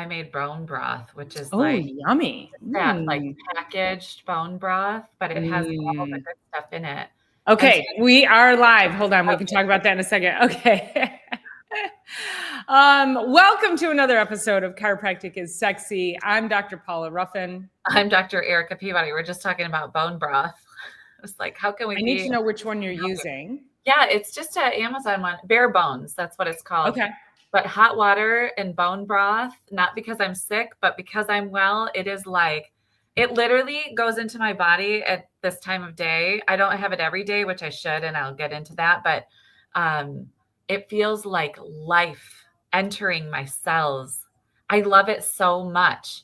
I made bone broth, which is Oh, yummy. that like packaged bone broth, but it has all the good stuff in it. Okay, we are live. Hold on, we can talk about that in a second. Okay. Welcome to another episode of Chiropractic is Sexy. I'm Dr. Paula Ruffin. I'm Dr. Erica Peabody. We're just talking about bone broth. It's like, how can we I need to know which one you're using. Yeah, it's just an Amazon one. Bare bones, that's what it's called. Okay. But hot water and bone broth, not because I'm sick, but because I'm well, it is like, it literally goes into my body at this time of day. I don't have it every day, which I should, and I'll get into that. But it feels like life entering my cells. I love it so much.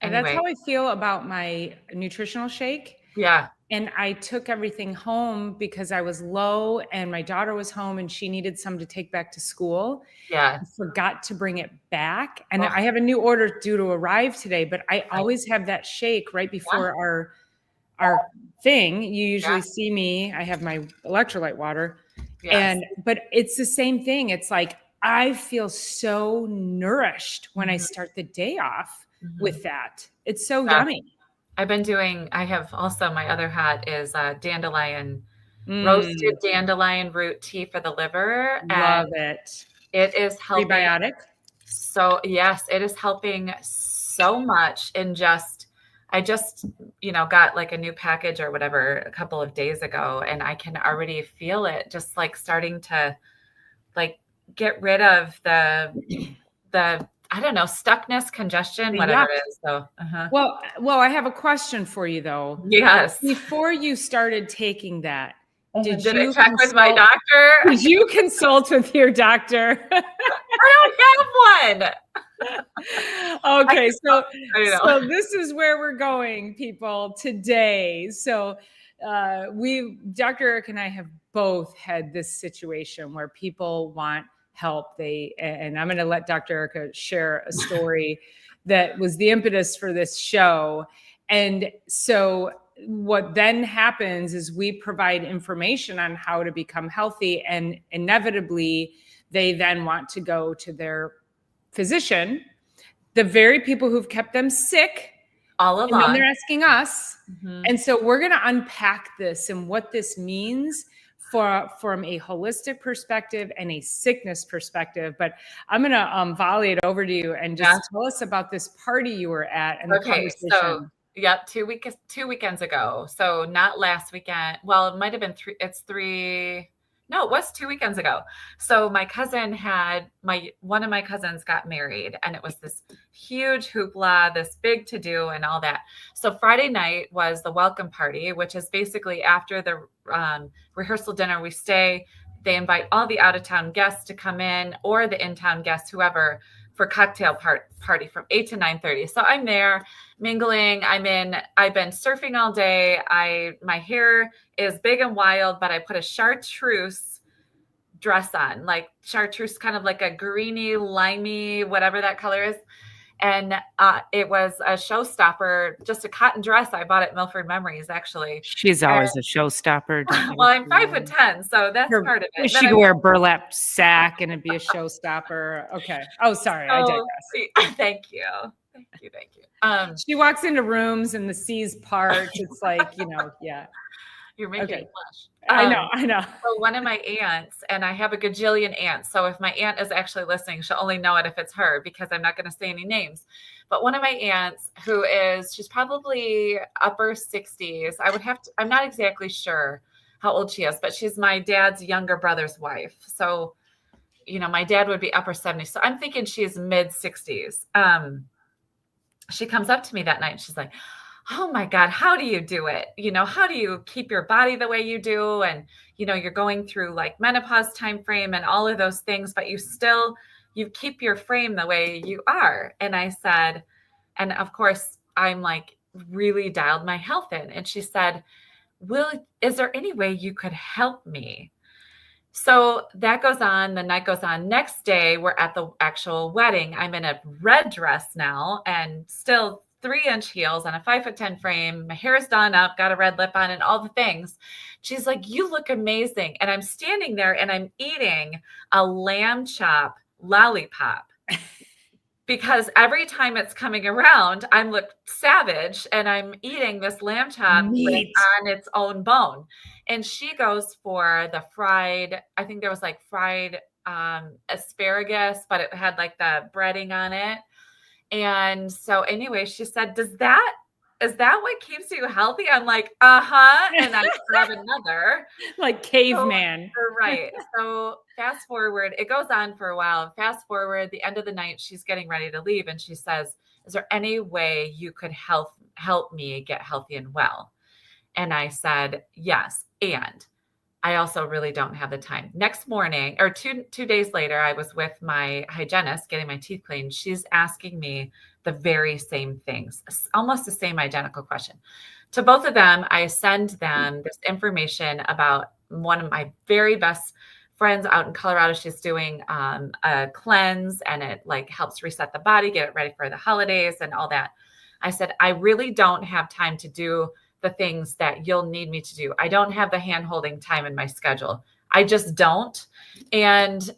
And that's how I feel about my nutritional shake. Yeah. And I took everything home because I was low and my daughter was home and she needed some to take back to school. Yeah. I forgot to bring it back. And I have a new order due to arrive today, but I always have that shake right before our thing. You usually see me, I have my electrolyte water. Yes. But it's the same thing. It's like, I feel so nourished when I start the day off with that. It's so yummy. I have also, my other hat is dandelion, roasted dandelion root tea for the liver. Love it. It is helping. Prebiotic. So yes, it is helping so much. And I just, got like a new package or whatever a couple of days ago, and I can already feel it just like starting to like get rid of the I don't know, stuckness, congestion, whatever it is. So, Well, I have a question for you though. Yes. Before you started taking that, did you check with my doctor? Did you consult with your doctor? I don't have one. Okay, so this is where we're going, people, today. So Dr. Eric and I have both had this situation where people want help. And I'm going to let Dr. Erica share a story that was the impetus for this show. And so what then happens is we provide information on how to become healthy, and inevitably they then want to go to their physician, the very people who've kept them sick all along. And then they're asking us. And so we're going to unpack this and what this means from a holistic perspective and a sickness perspective. But I'm going to volley it over to you and just tell us about this party you were at and the conversation. So, 2 weekends ago. So not last weekend. Well, it might've been no, it was 2 weekends ago. So my cousin one of my cousins got married, and it was this huge hoopla, this big to-do and all that. So Friday night was the welcome party, which is basically after the rehearsal dinner, we stay. They invite all the out-of-town guests to come in, or the in-town guests, whoever, for cocktail party from 8 to 9:30. So I'm there mingling. I've been surfing all day. My hair is big and wild, but I put a chartreuse dress on, like chartreuse, kind of like a greeny, limey, whatever that color is. And it was a showstopper, just a cotton dress I bought at Milford Memories, actually. She's always a showstopper. Well, I'm 5'10", so that's part of it. She could wear a burlap sack and it'd be a showstopper. Okay. Oh, sorry. I digress. Thank you. She walks into rooms and the seas part. It's like, You're making me blush. I know. So one of my aunts, and I have a gajillion aunts. So if my aunt is actually listening, she'll only know it if it's her, because I'm not going to say any names. But one of my aunts she's probably upper 60s. I'm not exactly sure how old she is, but she's my dad's younger brother's wife. So, my dad would be upper 70s. So I'm thinking she's mid 60s. She comes up to me that night and she's like, "Oh my God, how do you do it? How do you keep your body the way you do? And, you're going through like menopause time frame and all of those things, but you keep your frame the way you are." And I said, and of course I'm like really dialed my health in. And she said, is there any way you could help me? So that goes on, the night goes on. Next day, we're at the actual wedding. I'm in a red dress now and still 3-inch heels on a 5'10" frame. My hair is done up, got a red lip on and all the things. She's like, "You look amazing." And I'm standing there and I'm eating a lamb chop lollipop because every time it's coming around, I'm look savage and I'm eating this lamb chop on its own bone. And she goes for the fried, I think there was like fried asparagus, but it had like the breading on it. And so anyway, she said, is that what keeps you healthy? I'm like, uh-huh. And I grab another. Like caveman. So, right. So fast forward, it goes on for a while. Fast forward, the end of the night, she's getting ready to leave. And she says, is there any way you could help me get healthy and well? And I said, yes. And I also really don't have the time. Next morning, or two days later, I was with my hygienist getting my teeth cleaned. She's asking me the very same things, almost the same identical question. To both of them, I send them this information about one of my very best friends out in Colorado. She's doing a cleanse, and it like helps reset the body, get it ready for the holidays and all that. I said, I really don't have time to do the things that you'll need me to do. I don't have the hand holding time in my schedule. I just don't. And,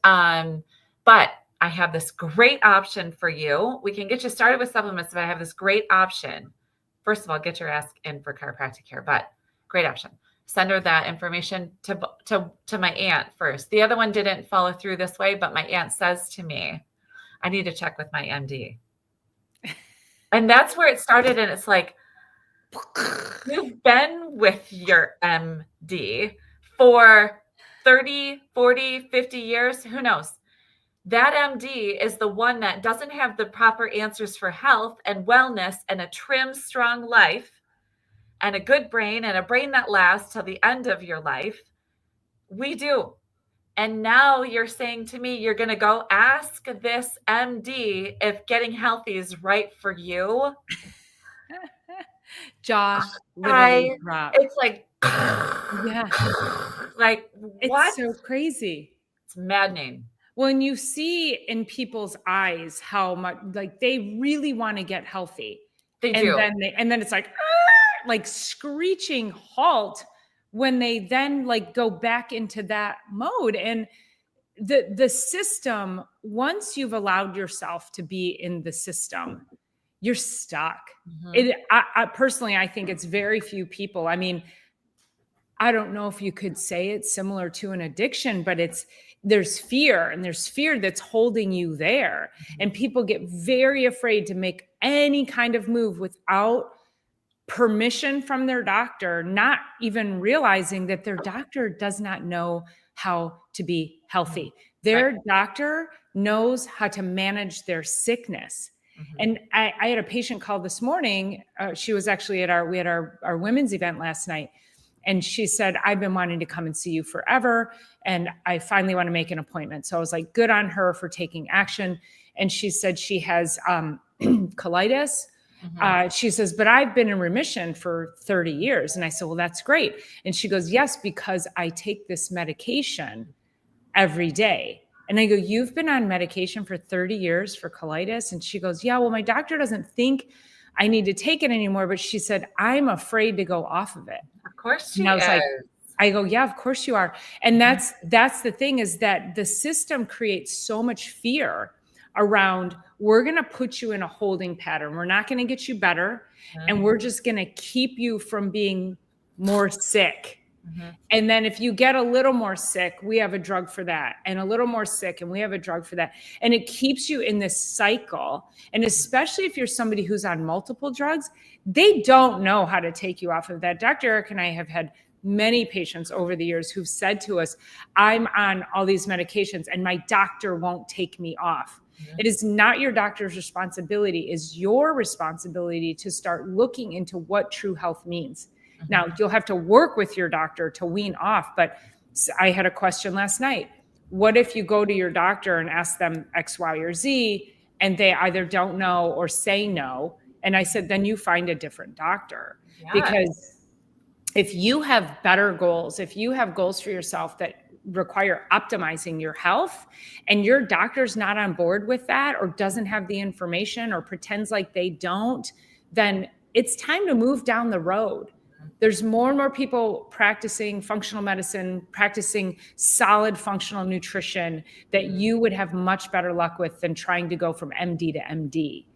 but I have this great option for you. We can get you started with supplements, but I have this great option. First of all, get your ass in for chiropractic care, but great option. Send her that information to my aunt first. The other one didn't follow through this way, but my aunt says to me, I need to check with my MD. And that's where it started. And it's like, you've been with your MD for 30, 40, 50 years. Who knows? That MD is the one that doesn't have the proper answers for health and wellness and a trim, strong life and a good brain and a brain that lasts till the end of your life. We do. And now you're saying to me, you're going to go ask this MD if getting healthy is right for you. Jaw literally dropped. It's like, yeah, like what? It's so crazy. It's maddening. When you see in people's eyes how much like they really want to get healthy, they do, and then it's like screeching halt when they then like go back into that mode. And the system, once you've allowed yourself to be in the system, you're stuck. Mm-hmm. I personally, I think it's very few people. I mean, I don't know if you could say it's similar to an addiction, but there's fear that's holding you there. Mm-hmm. And people get very afraid to make any kind of move without permission from their doctor, not even realizing that their doctor does not know how to be healthy. Their doctor knows how to manage their sickness. Mm-hmm. And I had a patient call this morning. She was actually we had our women's event last night. And she said, I've been wanting to come and see you forever. And I finally want to make an appointment. So I was like, good on her for taking action. And she said she has colitis. Mm-hmm. She says, but I've been in remission for 30 years. And I said, well, that's great. And she goes, yes, because I take this medication every day. And I go, you've been on medication for 30 years for colitis? And she goes, yeah, well, my doctor doesn't think I need to take it anymore. But she said, I'm afraid to go off of it. Of course she is. Like, I go, yeah, of course you are. And that's the thing, is that the system creates so much fear around, we're going to put you in a holding pattern. We're not going to get you better. Mm-hmm. And we're just going to keep you from being more sick. Mm-hmm. And then if you get a little more sick, we have a drug for that, and a little more sick, and we have a drug for that. And it keeps you in this cycle. And especially if you're somebody who's on multiple drugs, they don't know how to take you off of that. Dr. Eric and I have had many patients over the years who've said to us, I'm on all these medications and my doctor won't take me off. Mm-hmm. It is not your doctor's responsibility. It is your responsibility to start looking into what true health means. Now, you'll have to work with your doctor to wean off, but I had a question last night. What if you go to your doctor and ask them X, Y, or Z, and they either don't know or say no? And I said, then you find a different doctor. Yes. Because if you have better goals, if you have goals for yourself that require optimizing your health, and your doctor's not on board with that, or doesn't have the information, or pretends like they don't, then it's time to move down the road. There's more and more people practicing functional medicine, practicing solid functional nutrition that you would have much better luck with than trying to go from MD to MD.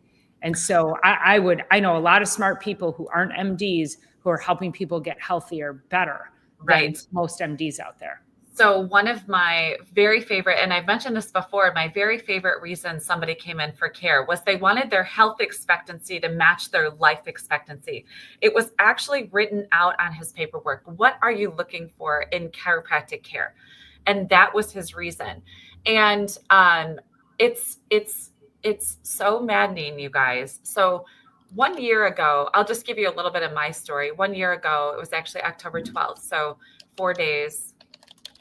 And so I know a lot of smart people who aren't MDs who are helping people get healthier better than most MDs out there. So one of my very favorite, and I've mentioned this before, my very favorite reason somebody came in for care was they wanted their health expectancy to match their life expectancy. It was actually written out on his paperwork. What are you looking for in chiropractic care? And that was his reason. And it's so maddening, you guys. So 1 year ago, I'll just give you a little bit of my story. 1 year ago, it was actually October 12th. So 4 days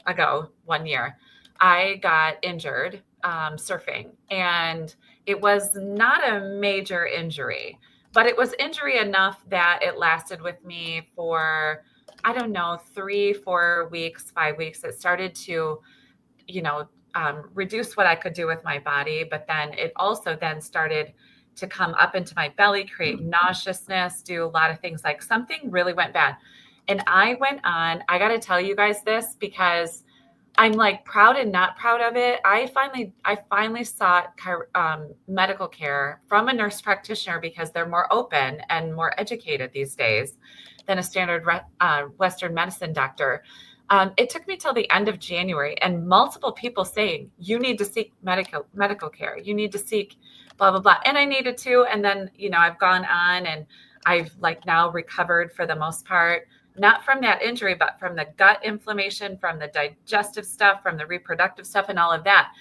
ago, 1 year, I got injured surfing, and it was not a major injury, but it was injury enough that it lasted with me for, I don't know, 3, 4 weeks, 5 weeks. It started to, reduce what I could do with my body, but then it also then started to come up into my belly, create nauseousness, do a lot of things, like something really went bad. And I went on, I got to tell you guys this because I'm like proud and not proud of it. I finally sought medical care from a nurse practitioner because they're more open and more educated these days than a standard Western medicine doctor. It took me till the end of January and multiple people saying, you need to seek medical care. You need to seek blah, blah, blah. And I needed to. And then, I've gone on and I've now recovered for the most part. Not from that injury, but from the gut inflammation, from the digestive stuff, from the reproductive stuff and all of that.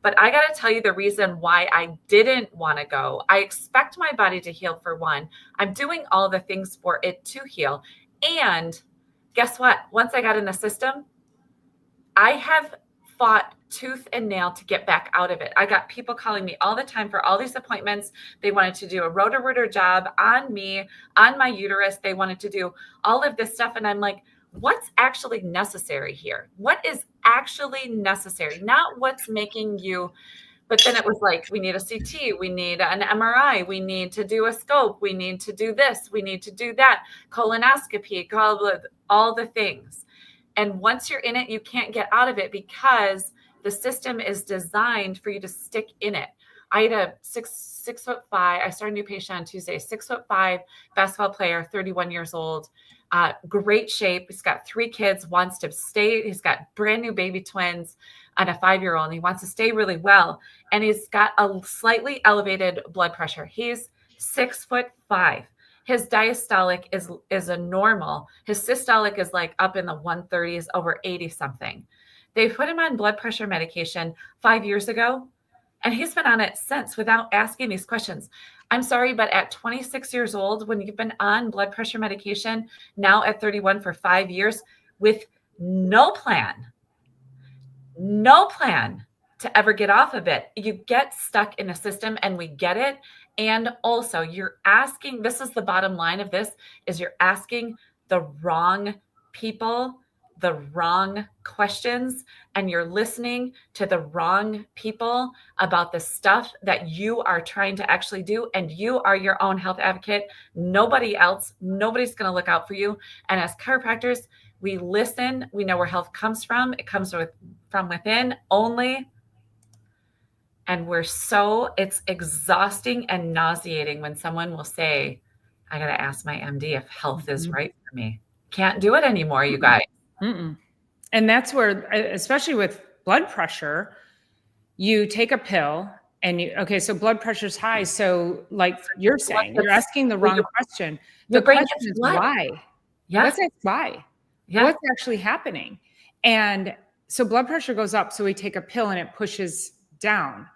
But I got to tell you the reason why I didn't want to go. I expect my body to heal, for one. I'm doing all the things for it to heal. And guess what? Once I got in the system, I have fought tooth and nail to get back out of it. I got people calling me all the time for all these appointments. They wanted to do a rotor-rooter job on me, on my uterus. They wanted to do all of this stuff. And I'm like, what's actually necessary here? What is actually necessary? Not what's making you. But then it was like, we need a CT, we need an MRI, we need to do a scope, we need to do this, we need to do that, colonoscopy, all the things. And once you're in it, you can't get out of it because the system is designed for you to stick in it. I had a 6'5". I started a new patient on Tuesday, 6'5" basketball player, 31 years old, great shape. He's got 3 kids, wants to stay. He's got brand new baby twins and a 5-year-old, and he wants to stay really well. And he's got a slightly elevated blood pressure. He's 6'5". His diastolic is a normal. His systolic is like up in the 130s, over 80 something. They put him on blood pressure medication 5 years ago, and he's been on it since without asking these questions. I'm sorry, but at 26 years old, when you've been on blood pressure medication, now at 31 for 5 years, with no plan to ever get off of it, you get stuck in a system, and we get it. And also you're asking, this is the bottom line of this, is you're asking the wrong people the wrong questions, and you're listening to the wrong people about the stuff that you are trying to actually do. And you are your own health advocate. Nobody else, nobody's going to look out for you. And as chiropractors, we listen. We know where health comes from. It comes from within only. And it's exhausting and nauseating when someone will say, I got to ask my MD if health is right for me. Can't do it anymore, you guys. Mm-mm. And that's where, especially with blood pressure, you take a pill and so blood pressure's high. So like you're saying, you're asking the wrong question. The question is why? Yeah. Let's ask why. Yeah. What's actually happening? And so blood pressure goes up. So we take a pill and it pushes down.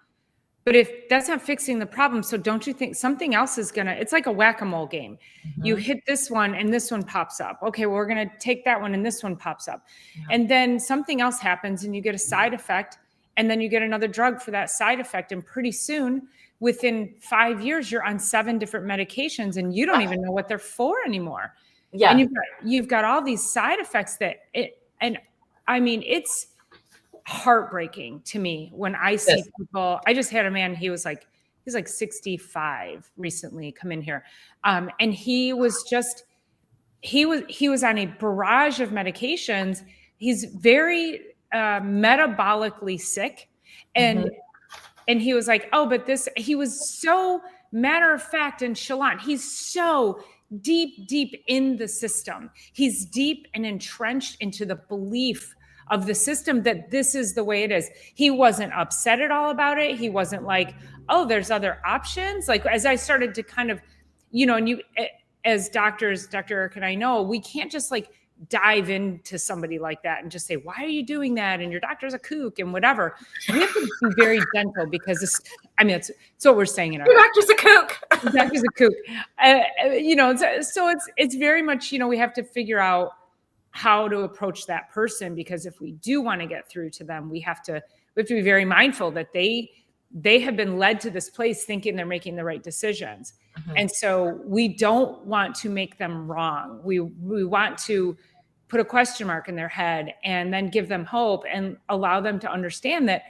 But if that's not fixing the problem, so don't you think something else is it's like a whack-a-mole game. Mm-hmm. You hit this one and this one pops up. Okay, well, we're going to take that one and this one pops up. Yeah. And then something else happens and you get a side effect, and then you get another drug for that side effect. And pretty soon, within 5 years, you're on 7 different medications and you don't even know what they're for anymore. Yeah. And you've got all these side effects it's heartbreaking to me when I see people. I just had a man, he's like 65 recently come in here. And he was just he was on a barrage of medications. He's very metabolically sick. And he was like, oh, but he was so matter of fact and chalant. He's so deep in the system. He's deep and entrenched into the belief of the system that this is the way it is. He wasn't upset at all about it. He wasn't like, oh, there's other options. Like, as I started to kind of, and you, as doctors, Dr. Eric and I know, we can't just like dive into somebody like that and just say, why are you doing that? And your doctor's a kook and whatever. We have to be very gentle because it's what we're saying in our your doctor's a kook. Your doctor's a kook. So it's very much, we have to figure out how to approach that person, because if we do want to get through to them, we have to be very mindful that they have been led to this place thinking they're making the right decisions. And so we don't want to make them wrong. We want to put a question mark in their head and then give them hope and allow them to understand that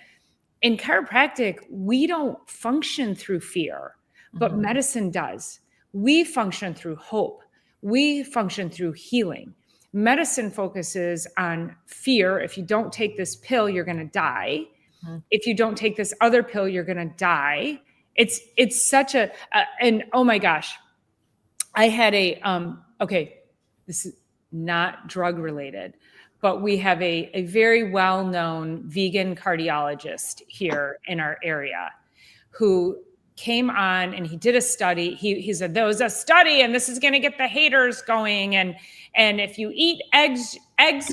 in chiropractic, we don't function through fear, but medicine does. We function through hope. We function through healing. Medicine focuses on fear. If you don't take this pill, you're going to die. If you don't take this other pill, you're going to die. It's such and oh my gosh, I had okay, this is not drug related, but we have a very well-known vegan cardiologist here in our area who came on and he did a study. He said, there was a study and this is going to get the haters going. And if you eat eggs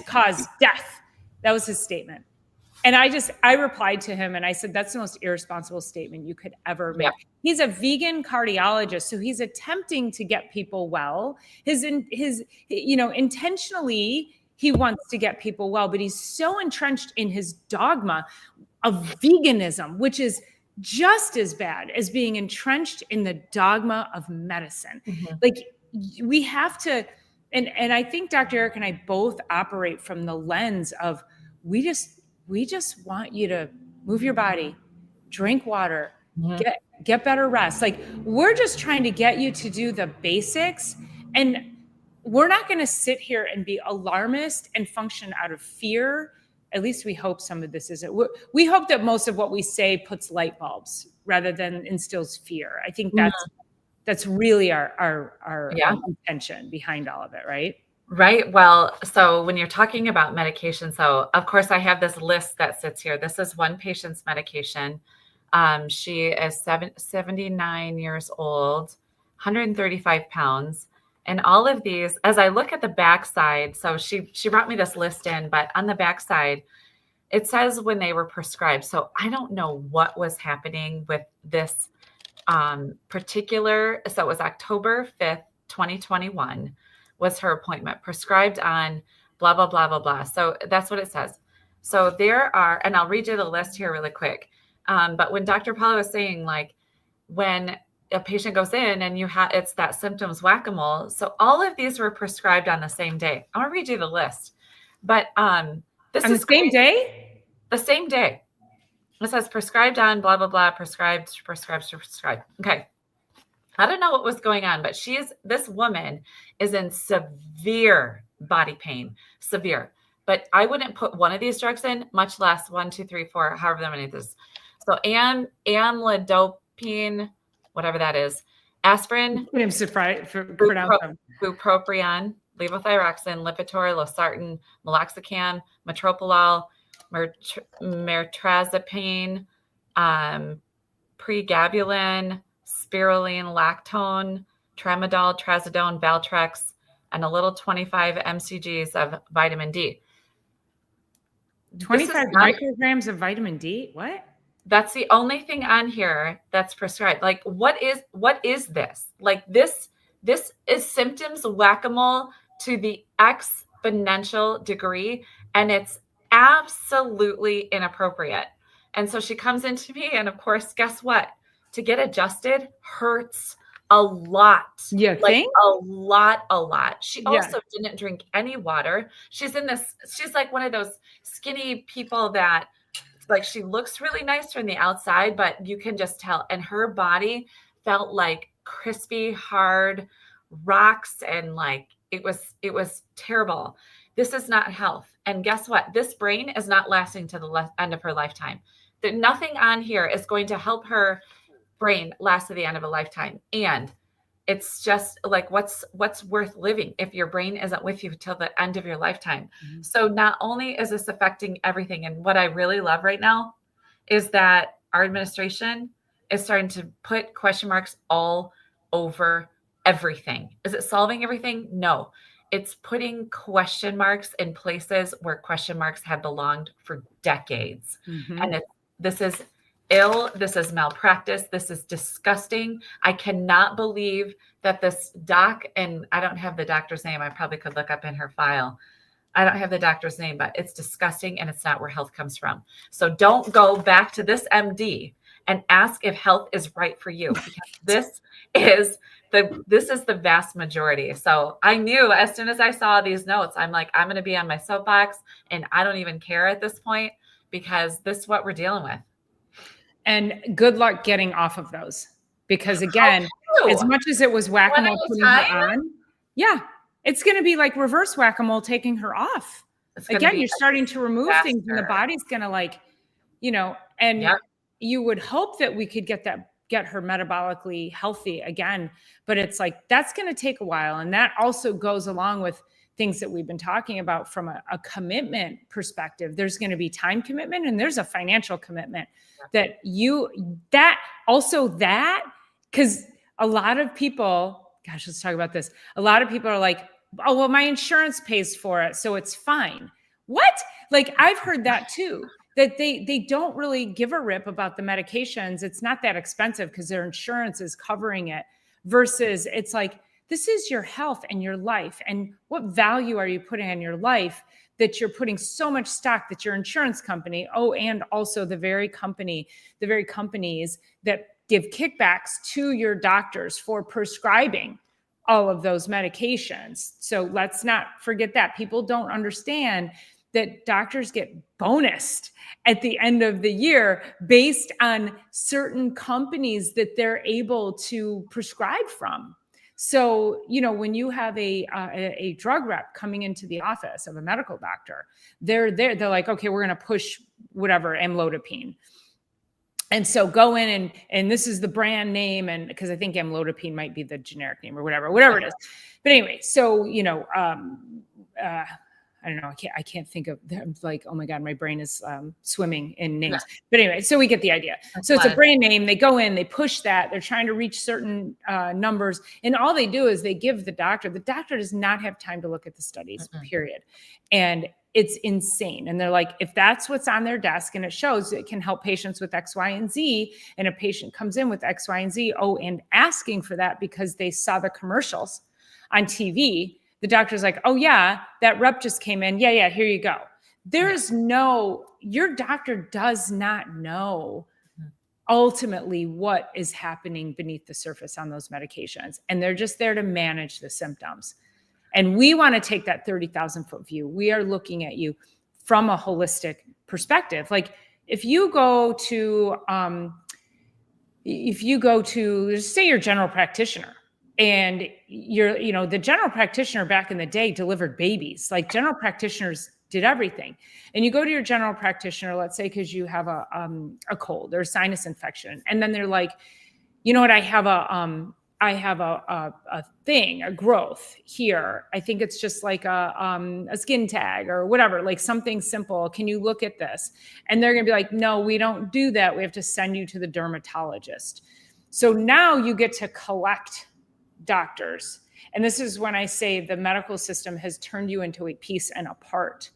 cause death. That was his statement. And I replied to him and I said, that's the most irresponsible statement you could ever make. Yeah. He's a vegan cardiologist. So he's attempting to get people well. Intentionally, he wants to get people well, but he's so entrenched in his dogma of veganism, which is just as bad as being entrenched in the dogma of medicine. Like we have to, and I think Dr. Eric and I both operate from the lens of, we just want you to move your body, drink water, get better rest. Like we're just trying to get you to do the basics, and we're not going to sit here and be alarmist and function out of fear. At least we hope some of this isn't. We hope that most of what we say puts light bulbs rather than instills fear. I think that's really our intention behind all of it, right? Right. Well, so when you're talking about medication, so of course I have this list that sits here. This is one patient's medication. She is 79 years old, 135 pounds. And all of these, as I look at the backside, so she brought me this list in, but on the backside, it says when they were prescribed. So I don't know what was happening with this particular. So it was October 5th, 2021. Was her appointment, prescribed on blah, blah, blah, blah, blah. So that's what it says. So there are, and I'll read you the list here really quick. But when Dr. Paula was saying, like, when a patient goes in and it's that symptoms whack-a-mole. So all of these were prescribed on the same day. I'm gonna read you the list. But this on is the same day? The same day. It says prescribed on blah, blah, blah, prescribed. Okay. I don't know what was going on, but this woman is in severe body pain, severe. But I wouldn't put one of these drugs in, much less 1, 2, 3, 4, however many it is. So amlodipine, whatever that is, aspirin, bupropion, levothyroxine, Lipitor, losartan, meloxicam, metoprolol, mirtazapine, pregabalin, spirulina, lactone, tramadol, trazodone, Valtrex, and a little 25 mcgs of vitamin D. 25 micrograms of vitamin D? What? That's the only thing on here that's prescribed. Like, what is this? Like this is symptoms whack-a-mole to the exponential degree, and it's absolutely inappropriate. And so she comes into me, and of course, guess what? To get adjusted hurts a lot. Yeah, like a lot. She also didn't drink any water. She's like one of those skinny people that, like, she looks really nice from the outside, but you can just tell. And her body felt like crispy, hard, rocks and like, it was terrible. This is not health. And guess what? This brain is not lasting to the end of her lifetime. That nothing on here is going to help her brain last to the end of a lifetime. And it's just like, what's worth living if your brain isn't with you till the end of your lifetime? Mm-hmm. So not only is this affecting everything, and what I really love right now is that our administration is starting to put question marks all over everything. Is it solving everything? No. It's putting question marks in places where question marks have belonged for decades. Mm-hmm. And this is ill. This is malpractice. This is disgusting. I cannot believe that this doc, and I don't have the doctor's name. I probably could look up in her file. I don't have the doctor's name, but it's disgusting, and it's not where health comes from. So don't go back to this MD and ask if health is right for you, because this is the vast majority. So I knew as soon as I saw these notes, I'm like, I'm going to be on my soapbox, and I don't even care at this point, because this is what we're dealing with. And good luck getting off of those, because again, as much as it was whack-a-mole putting her on, yeah, it's going to be like reverse whack-a-mole taking her off. Again, you're starting to remove things, and the body's going to like, and you would hope that we could get her metabolically healthy again, but it's like, that's going to take a while. And that also goes along with things that we've been talking about from a commitment perspective. There's going to be time commitment, and there's a financial commitment because a lot of people, gosh, let's talk about this. A lot of people are like, oh, well, my insurance pays for it, so it's fine. What? Like, I've heard that too, that they don't really give a rip about the medications. It's not that expensive because their insurance is covering it, versus it's like, this is your health and your life. And what value are you putting on your life that you're putting so much stock that your insurance company, and also the very companies that give kickbacks to your doctors for prescribing all of those medications. So let's not forget that. People don't understand that doctors get bonused at the end of the year based on certain companies that they're able to prescribe from. So, when you have a drug rep coming into the office of a medical doctor, they're like, okay, we're going to push whatever, amlodipine. And so go in and this is the brand name. And because I think amlodipine might be the generic name or whatever it is. But anyway, so, I don't know. I can't think of them. Like, oh my God, my brain is swimming in names. Yeah. But anyway, so we get the idea. So it's a brand name. They go in, they push that. They're trying to reach certain numbers. And all they do is they give the doctor does not have time to look at the studies, period. And it's insane. And they're like, if that's what's on their desk and it shows it can help patients with X, Y, and Z, and a patient comes in with X, Y, and Z, and asking for that because they saw the commercials on TV, the doctor's like, oh yeah, that rep just came in. Yeah, here you go. Your doctor does not know ultimately what is happening beneath the surface on those medications. And they're just there to manage the symptoms. And we want to take that 30,000-foot view. We are looking at you from a holistic perspective. Like if you go to just say your general practitioner, and the general practitioner back in the day delivered babies. Like general practitioners did everything. And you go to your general practitioner, let's say, because you have a cold or a sinus infection. And then they're like, you know what, I have a thing, a growth here. I think it's just like a skin tag or whatever, like something simple. Can you look at this? And they're going to be like, no, we don't do that. We have to send you to the dermatologist. So now you get to collect doctors. And this is when I say the medical system has turned you into a piece and a part,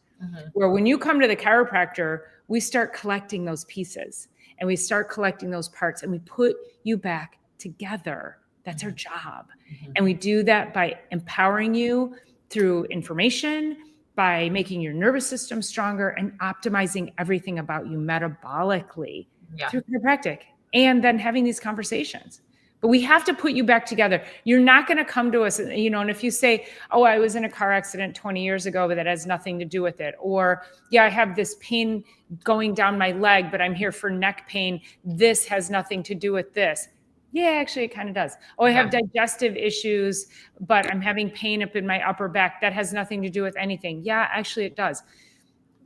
where when you come to the chiropractor, we start collecting those pieces and we start collecting those parts and we put you back together. That's our job. And we do that by empowering you through information, by making your nervous system stronger and optimizing everything about you metabolically through chiropractic, and then having these conversations. But we have to put you back together. You're not going to come to us, and if you say, oh, I was in a car accident 20 years ago, but that has nothing to do with it. Or, yeah, I have this pain going down my leg, but I'm here for neck pain. This has nothing to do with this. Yeah, actually, it kind of does. Oh, I have digestive issues, but I'm having pain up in my upper back. That has nothing to do with anything. Yeah, actually, it does.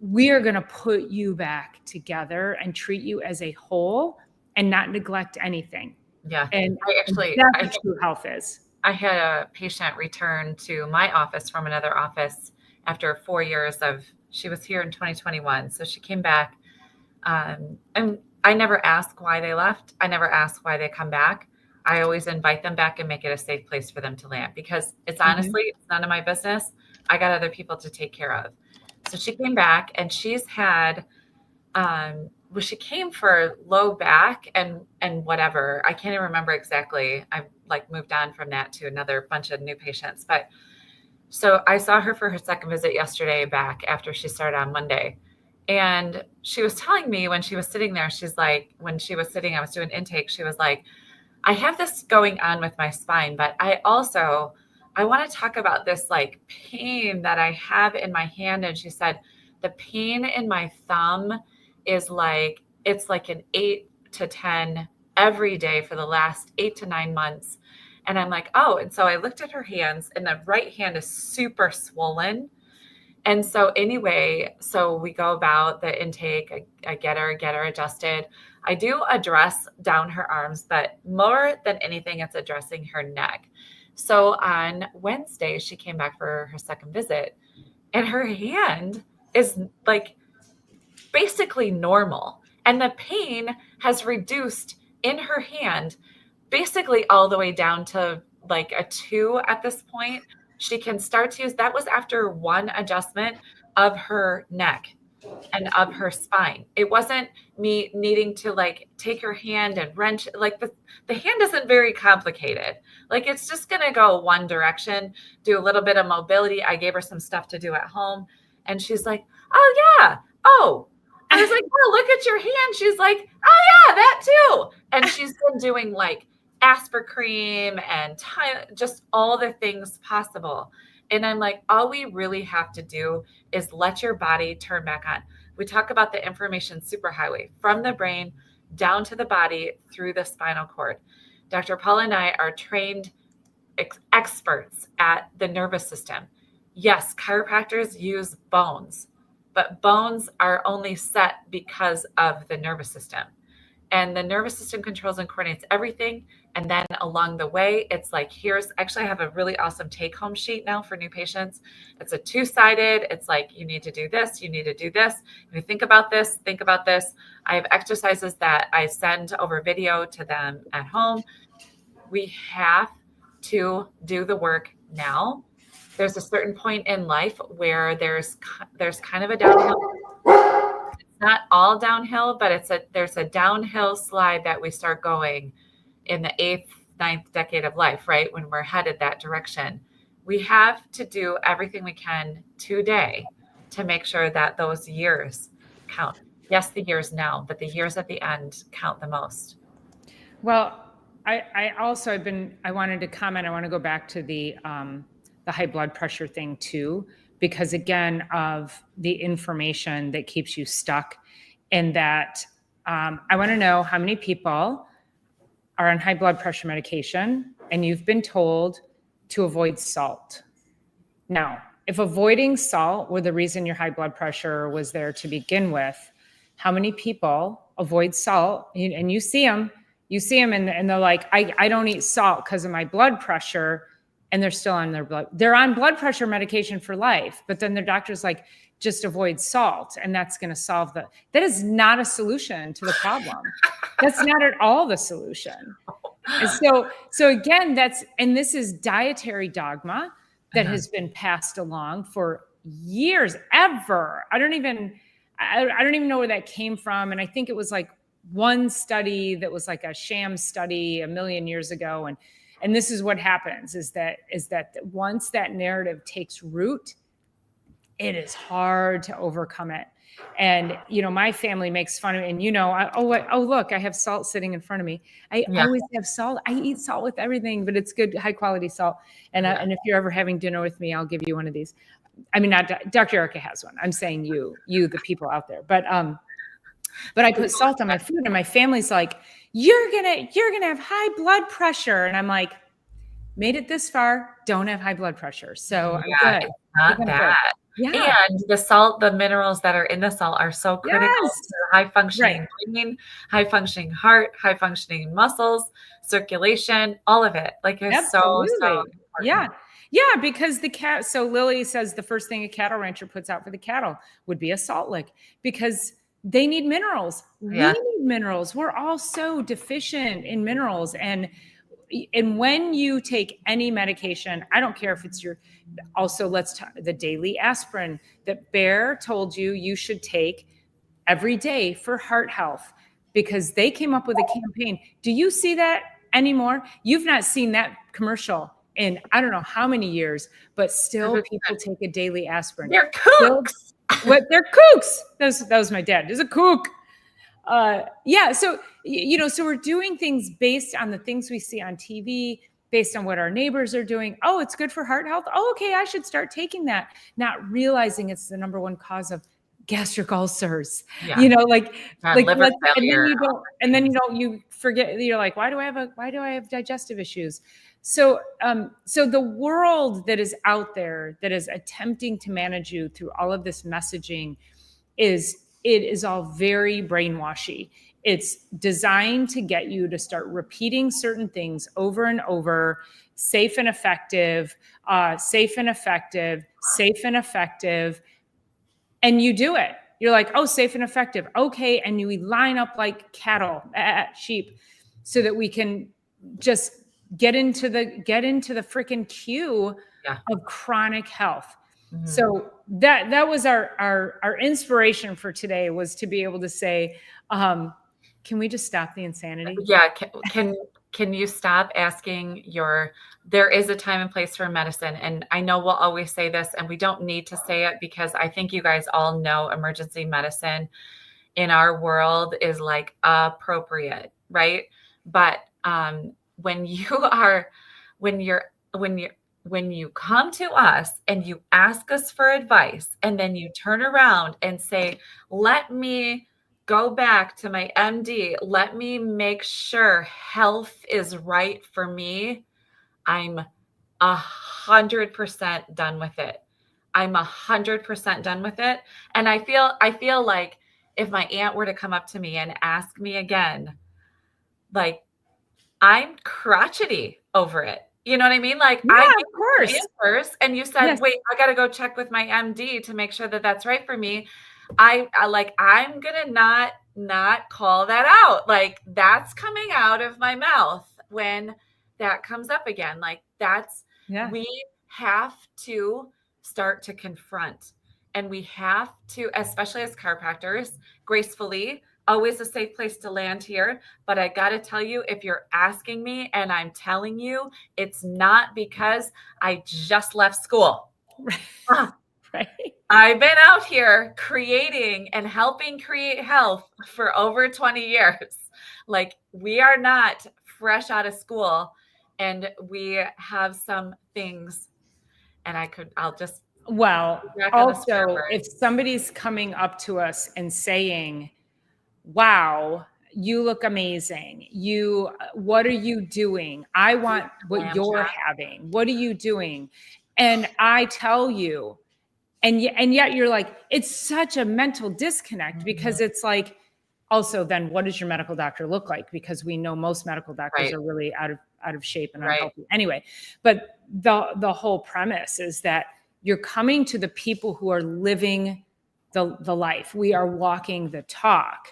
We are going to put you back together and treat you as a whole and not neglect anything. Yeah. And that's what true health is. I had a patient return to my office from another office after 4 years she was here in 2021. So she came back. And I never ask why they left. I never ask why they come back. I always invite them back and make it a safe place for them to land, because it's honestly, it's none of my business. I got other people to take care of. So she came back, and she's had, she came for low back and whatever. I can't even remember exactly. I've like moved on from that to another bunch of new patients. But so I saw her for her second visit yesterday back after she started on Monday. And she was telling me when she was sitting there, she's like, when she was sitting, I was doing intake. She was like, I have this going on with my spine, but I want to talk about this like pain that I have in my hand. And she said, the pain in my thumb is like, it's like an 8 to 10 every day for the last 8 to 9 months. And I'm like, oh, and so I looked at her hands, and the right hand is super swollen. And so anyway, so we go about the intake. I get her adjusted. I do address down her arms, but more than anything, it's addressing her neck. So on Wednesday, she came back for her second visit, and her hand is like basically normal. And the pain has reduced in her hand basically all the way down to like a 2 at this point. She can start to use, that was after one adjustment of her neck and of her spine. It wasn't me needing to like take her hand and wrench. Like the hand isn't very complicated. Like it's just going to go one direction, do a little bit of mobility. I gave her some stuff to do at home, and she's like, oh yeah. Oh, I was like, oh, look at your hand. She's like, oh yeah, that too. And she's been doing like Asper cream and just all the things possible. And I'm like, all we really have to do is let your body turn back on. We talk about the information superhighway from the brain down to the body through the spinal cord. Dr. Paula and I are trained experts at the nervous system. Yes, chiropractors use bones, but bones are only set because of the nervous system. And the nervous system controls and coordinates everything. And then along the way, it's like, I have a really awesome take-home sheet now for new patients. It's a 2-sided. It's like, you need to do this. You need to do this. If you think about this, think about this. I have exercises that I send over video to them at home. We have to do the work now. There's a certain point in life where there's kind of a downhill. Not all downhill, but there's a downhill slide that we start going in the 8th, 9th decade of life, right? When we're headed that direction. We have to do everything we can today to make sure that those years count. Yes, the years now, but the years at the end count the most. Well, I wanted to comment. I want to go back to the high blood pressure thing too, because again, of the information that keeps you stuck. And that I want to know how many people are on high blood pressure medication and you've been told to avoid salt. Now, if avoiding salt were the reason your high blood pressure was there to begin with, how many people avoid salt? And you see them and they're like, I don't eat salt because of my blood pressure. And they're still on they're on blood pressure medication for life. But then their doctor's like, just avoid salt. And that's going to solve that is not a solution to the problem. That's not at all the solution. And so again, this is dietary dogma that has been passed along for years, ever. I don't even know where that came from. And I think it was like one study that was like a sham study 1,000,000 years ago. And this is what happens is that once that narrative takes root, it is hard to overcome it. And, my family makes fun of me. And, look, I have salt sitting in front of me. I always have salt. I eat salt with everything, but it's good, high quality salt. And if you're ever having dinner with me, I'll give you one of these. I mean, not Dr. Erica has one. I'm saying you, the people out there. But I put salt on my food, and my family's like, you're gonna have high blood pressure. And I'm like, made it this far, don't have high blood pressure. So I'm good. It's not that. Yeah. And the salt, the minerals that are in the salt are so critical Yes. to high functioning Right. brain, high functioning heart, high functioning muscles, circulation, all of it. Like it's so Absolutely. Yeah. important. Yeah. Because so Lily says the first thing a cattle rancher puts out for the cattle would be a salt lick because they need minerals. We Yeah. need minerals. We're all so deficient in minerals. And when you take any medication, I don't care if it's also the daily aspirin that Bayer told you should take every day for heart health because they came up with a campaign. Do you see that anymore? You've not seen that commercial in I don't know how many years, but still people take a daily aspirin. They're kooks. They're kooks. That was my dad. There's a kook. Yeah. So, so we're doing things based on the things we see on TV, based on what our neighbors are doing. Oh, it's good for heart health. Oh, okay. I should start taking that. Not realizing it's the number one cause of gastric ulcers, Yeah. Liver failure. And then you forget, you're like, why do I have digestive issues? So, so the world that is out there that is attempting to manage you through all of this messaging it is all very brainwashy. It's designed to get you to start repeating certain things over and over, safe and effective, safe and effective, safe and effective. And you do it. You're like, oh, safe and effective. Okay. And you line up like cattle, sheep, so that we can just get into the freaking queue of chronic health. Mm-hmm. So that was our inspiration for today, was to be able to say, can we just stop the insanity? Yeah. Can you stop asking there is a time and place for medicine. And I know we'll always say this, and we don't need to say it because I think you guys all know emergency medicine in our world is like appropriate, right? But when you come to us and you ask us for advice, and then you turn around and say, let me go back to my MD, let me make sure health is right for me, I'm 100% done with it. I'm 100% done with it. And I feel like if my aunt were to come up to me and ask me again, like, I'm crotchety over it. You know what I mean? Like, I of course. Answers, and you said, yes. Wait, I got to go check with my MD to make sure that that's right for me. I'm going to not call that out. Like, that's coming out of my mouth when that comes up again. Like, we have to start to confront, and we have to, especially as chiropractors, gracefully, always a safe place to land here. But I got to tell you, if you're asking me and I'm telling you, it's not because I just left school. Right. I've been out here creating and helping create health for over 20 years. Like, we are not fresh out of school, and we have some things, and well, also, if somebody's coming up to us and saying, wow, you look amazing. What are you doing? I want what you're having. What are you doing? And I tell you, and yet you're like, it's such a mental disconnect, because it's like, also then what does your medical doctor look like? Because we know most medical doctors are really out of shape and unhealthy anyway. But the whole premise is that you're coming to the people who are living the life. We are walking the talk.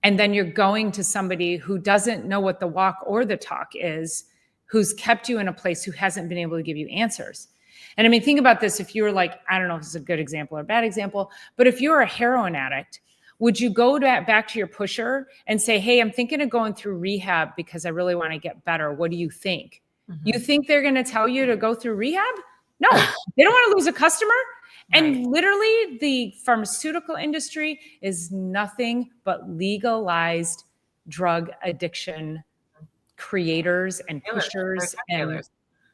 And then you're going to somebody who doesn't know what the walk or the talk is, who's kept you in a place, who hasn't been able to give you answers. And I mean, think about this. If you were like, I don't know if it's a good example or a bad example, but if you're a heroin addict, would you go back to your pusher and say, hey, I'm thinking of going through rehab because I really want to get better. What do you think? Mm-hmm. You think they're going to tell you to go through rehab? No, they don't want to lose a customer. And literally, the pharmaceutical industry is nothing but legalized drug addiction creators and pushers. And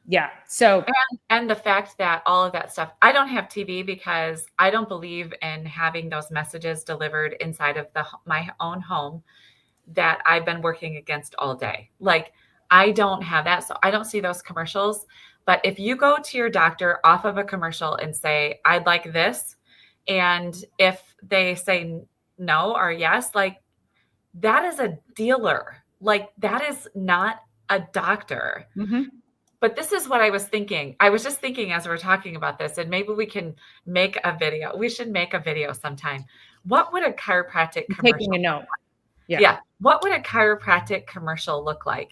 yeah. So, and the fact that all of that stuff, I don't have TV because I don't believe in having those messages delivered inside of my own home. that I've been working against all day. Like, I don't have that. So I don't see those commercials. But if you go to your doctor off of a commercial and say, I'd like this, and if they say no or yes, like, that is a dealer. Like, that is not a doctor. Mm-hmm. But this is what I was thinking. I was just thinking as we're talking about this, and maybe we can make a video. We should make a video sometime. What would a chiropractic commercial taking a note? Yeah. What would a chiropractic commercial look like?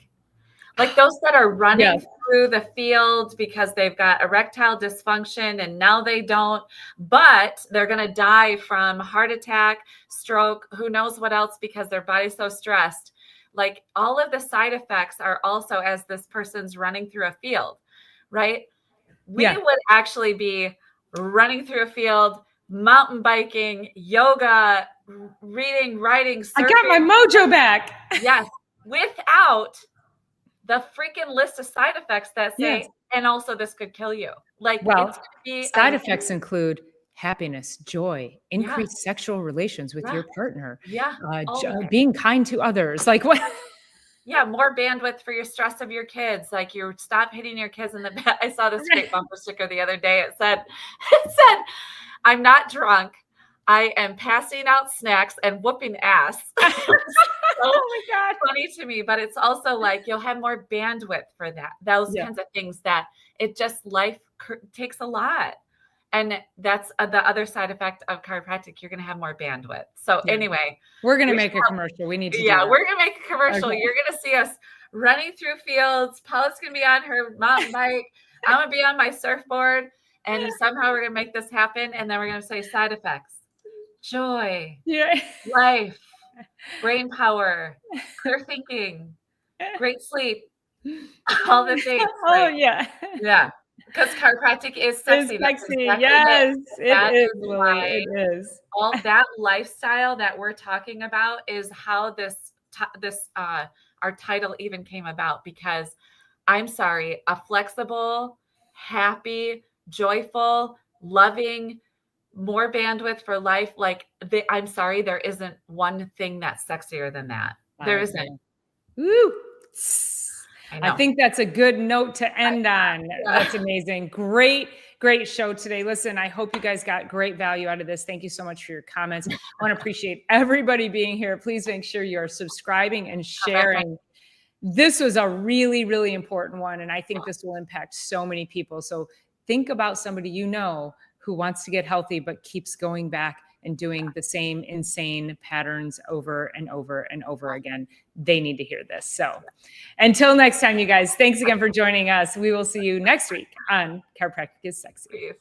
Like those that are running through the field because they've got erectile dysfunction and now they don't, but they're going to die from heart attack, stroke, who knows what else because their body's so stressed. Like all of the side effects are also as this person's running through a field, right? We would actually be running through a field, mountain biking, yoga, reading, writing, surfing. I got my mojo back. Yes. Without the freaking list of side effects that say, and also this could kill you. Like, well, it's gonna be side effects include happiness, joy, increased sexual relations with your partner, being kind to others. Like what? Yeah, more bandwidth for your stress of your kids. Like you stop hitting your kids in the bed. I saw this great bumper sticker the other day. It said, I'm not drunk. I am passing out snacks and whooping ass. Oh my God. Funny to me, but it's also like you'll have more bandwidth for that. Those kinds of things that it just life takes a lot. And that's the other side effect of chiropractic. You're going to have more bandwidth. So anyway, we're going to make a commercial. We need to do that. We're going to make a commercial. Okay. You're going to see us running through fields. Paula's going to be on her mountain bike. I'm going to be on my surfboard. And somehow we're going to make this happen. And then we're going to say side effects. Joy, life, brain power, clear thinking, great sleep, all the things. Yeah. Because chiropractic is sexy. It's sexy. Yes, it is. It is. All that lifestyle that we're talking about is how this our title even came about. Because I'm sorry, a flexible, happy, joyful, loving, more bandwidth for life. Like I'm sorry, there isn't one thing that's sexier than that. There isn't. Woo. I think that's a good note to end on. That's amazing. Great show today. Listen, I hope you guys got great value out of this. Thank you so much for your comments. I want to appreciate everybody being here. Please make sure you're subscribing and sharing. This was a really, really important one. And I think this will impact so many people. So think about somebody you know who wants to get healthy, but keeps going back and doing the same insane patterns over and over and over again. They need to hear this. So until next time, you guys, thanks again for joining us. We will see you next week on Chiropractic is Sexy.